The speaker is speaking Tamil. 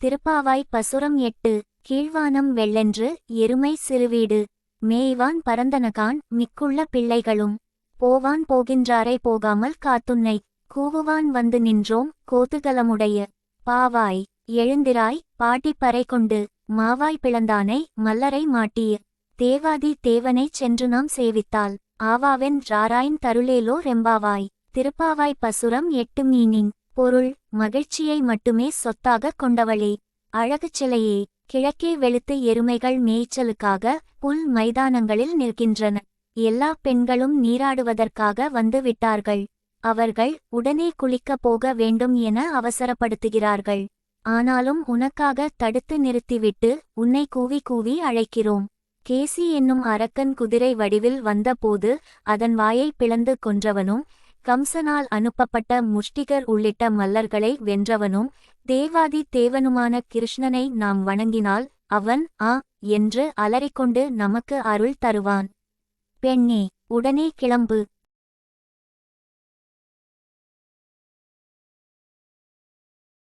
திருப்பாவாய் பசுரம் 8. கீழ்வானம் வெள்ளென்று எருமை சிறுவீடு மேய்வான் பரந்தனகான் மிக்குள்ள பிள்ளைகளும் போவான் போகின்றாரை போகாமல் காத்துன்னை கூவுவான் வந்து நின்றோம் கோதுகலமுடைய பாவாய் எழுந்திராய் பாட்டி பறை கொண்டு மாவாய் பிளந்தானை மல்லரை மாட்டிய தேவாதி தேவனைச் சென்று நாம் சேவித்தால் ஆவாவென் ராராயின் தருளேலோ ரெம்பாவாய். திருப்பாவாய் பசுரம் 8. மீனிங் பொருள்: மகிழ்ச்சியை மட்டுமே சொத்தாகக் கொண்டவளே, அழகு சிலையே, கிழக்கே வெளுத்து எருமைகள் மேய்ச்சலுக்காக புல் மைதானங்களில் நிற்கின்றன. எல்லா பெண்களும் நீராடுவதற்காக வந்து விட்டார்கள். அவர்கள் உடனே குளிக்கப் போக வேண்டும் என அவசரப்படுத்துகிறார்கள். ஆனாலும் உனக்காக தடுத்து நிறுத்திவிட்டு உன்னை கூவி கூவி அழைக்கிறோம். கேசி என்னும் அரக்கன் குதிரை வடிவில் வந்தபோது அதன் வாயை பிளந்து கொன்றவனும், கம்சனால் அனுப்பப்பட்ட முஷ்டிகர் உள்ளிட்ட மல்லர்களை வென்றவனும், தேவாதி தேவனுமான கிருஷ்ணனை நாம் வணங்கினால் அவன் ஆ என்று அலறிக்கொண்டு நமக்கு அருள் தருவான். பெண்ணே, உடனே கிளம்பு.